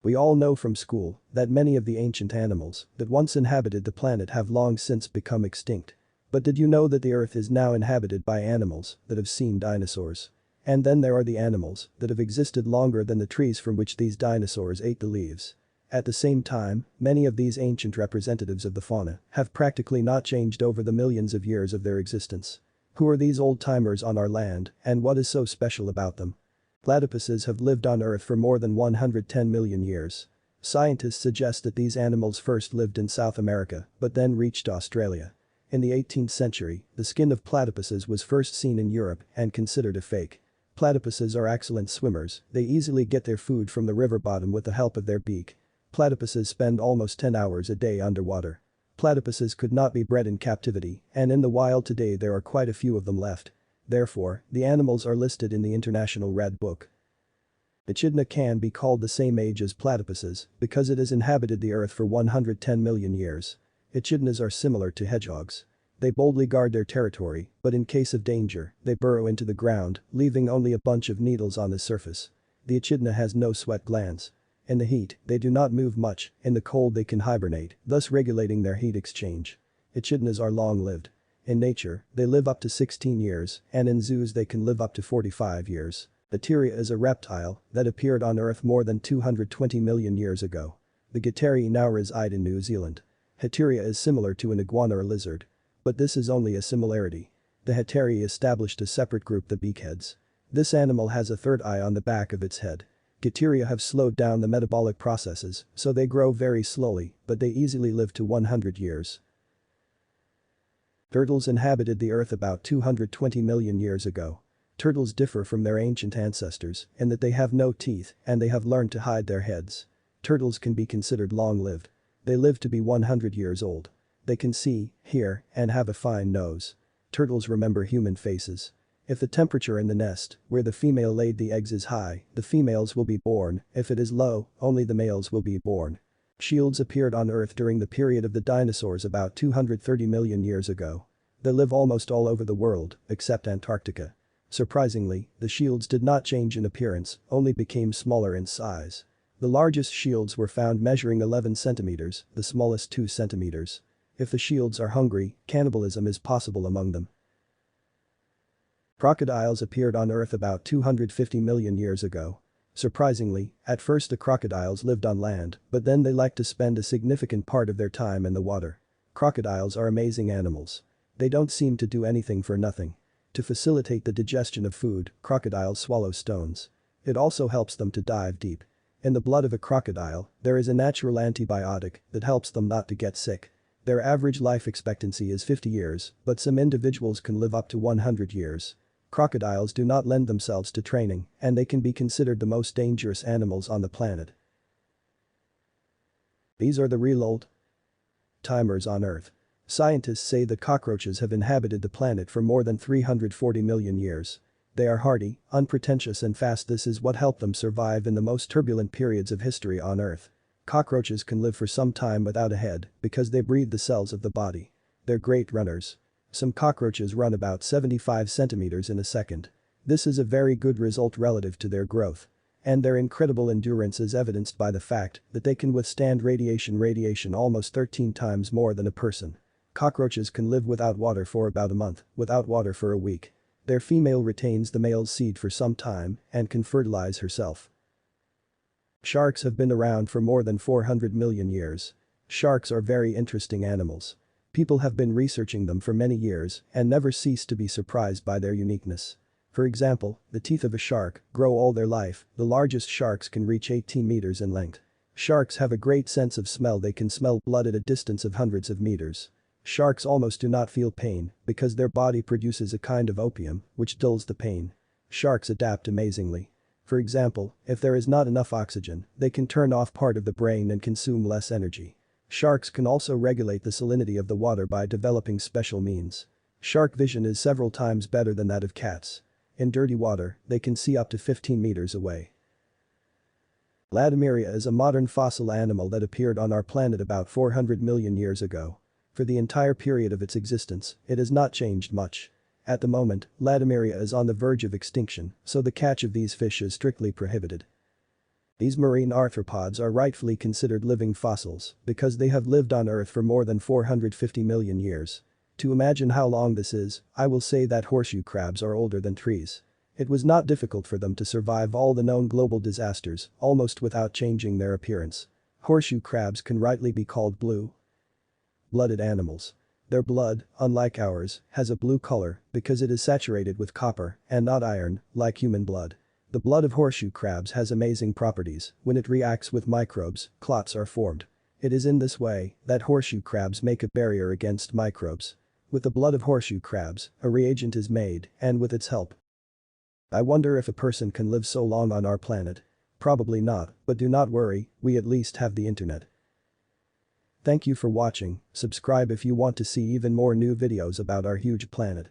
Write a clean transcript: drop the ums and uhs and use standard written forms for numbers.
We all know from school that many of the ancient animals that once inhabited the planet have long since become extinct. But did you know that the Earth is now inhabited by animals that have seen dinosaurs? And then there are the animals that have existed longer than the trees from which these dinosaurs ate the leaves. At the same time, many of these ancient representatives of the fauna have practically not changed over the millions of years of their existence. Who are these old-timers on our land, and what is so special about them? Platypuses have lived on Earth for more than 110 million years. Scientists suggest that these animals first lived in South America, but then reached Australia. In the 18th century, the skin of platypuses was first seen in Europe and considered a fake. Platypuses are excellent swimmers, they easily get their food from the river bottom with the help of their beak. Platypuses spend almost 10 hours a day underwater. Platypuses could not be bred in captivity, and in the wild today there are quite a few of them left. Therefore, the animals are listed in the International Red Book. Echidna can be called the same age as platypuses because it has inhabited the Earth for 110 million years. Echidnas are similar to hedgehogs. They boldly guard their territory, but in case of danger, they burrow into the ground, leaving only a bunch of needles on the surface. The echidna has no sweat glands. In the heat, they do not move much, in the cold they can hibernate, thus regulating their heat exchange. Echidnas are long-lived. In nature, they live up to 16 years, and in zoos they can live up to 45 years. Guttaria is a reptile that appeared on Earth more than 220 million years ago. The Guttaria now reside in New Zealand. Guttaria is similar to an iguana or lizard. But this is only a similarity. The Guttaria established a separate group, the beakheads. This animal has a third eye on the back of its head. Guttaria have slowed down the metabolic processes, so they grow very slowly, but they easily live to 100 years. Turtles inhabited the Earth about 220 million years ago. Turtles differ from their ancient ancestors in that they have no teeth and they have learned to hide their heads. Turtles can be considered long-lived. They live to be 100 years old. They can see, hear, and have a fine nose. Turtles remember human faces. If the temperature in the nest, where the female laid the eggs, is high, the females will be born. If it is low, only the males will be born. Shields appeared on Earth during the period of the dinosaurs about 230 million years ago. They live almost all over the world, except Antarctica. Surprisingly, the shields did not change in appearance, only became smaller in size. The largest shields were found measuring 11 centimeters, the smallest 2 centimeters. If the shields are hungry, cannibalism is possible among them. Crocodiles appeared on Earth about 250 million years ago. Surprisingly, at first the crocodiles lived on land, but then they liked to spend a significant part of their time in the water. Crocodiles are amazing animals. They don't seem to do anything for nothing. To facilitate the digestion of food, crocodiles swallow stones. It also helps them to dive deep. In the blood of a crocodile, there is a natural antibiotic that helps them not to get sick. Their average life expectancy is 50 years, but some individuals can live up to 100 years. Crocodiles do not lend themselves to training, and they can be considered the most dangerous animals on the planet. These are the real old-timers on Earth. Scientists say that cockroaches have inhabited the planet for more than 340 million years. They are hardy, unpretentious and fast. This is what helped them survive in the most turbulent periods of history on Earth. Cockroaches can live for some time without a head because they breathe the cells of the body. They're great runners. Some cockroaches run about 75 centimeters in a second. This is a very good result relative to their growth. And their incredible endurance is evidenced by the fact that they can withstand radiation almost 13 times more than a person. Cockroaches can live without water for about a month, without water for a week. Their female retains the male's seed for some time and can fertilize herself. Sharks have been around for more than 400 million years. Sharks are very interesting animals. People have been researching them for many years and never cease to be surprised by their uniqueness. For example, the teeth of a shark grow all their life. The largest sharks can reach 18 meters in length. Sharks have a great sense of smell. They can smell blood at a distance of hundreds of meters. Sharks almost do not feel pain because their body produces a kind of opium which dulls the pain. Sharks adapt amazingly. For example, if there is not enough oxygen, they can turn off part of the brain and consume less energy. Sharks can also regulate the salinity of the water by developing special means. Shark vision is several times better than that of cats. In dirty water, they can see up to 15 meters away. Latimeria is a modern fossil animal that appeared on our planet about 400 million years ago. For the entire period of its existence, it has not changed much. At the moment, Latimeria is on the verge of extinction, so the catch of these fish is strictly prohibited. These marine arthropods are rightfully considered living fossils because they have lived on Earth for more than 450 million years. To imagine how long this is, I will say that horseshoe crabs are older than trees. It was not difficult for them to survive all the known global disasters almost without changing their appearance. Horseshoe crabs can rightly be called blue-blooded animals. Their blood, unlike ours, has a blue color because it is saturated with copper and not iron, like human blood. The blood of horseshoe crabs has amazing properties. When it reacts with microbes, clots are formed. It is in this way that horseshoe crabs make a barrier against microbes. With the blood of horseshoe crabs, a reagent is made, and with its help. I wonder if a person can live so long on our planet. Probably not, but do not worry, we at least have the internet. Thank you for watching, subscribe if you want to see even more new videos about our huge planet.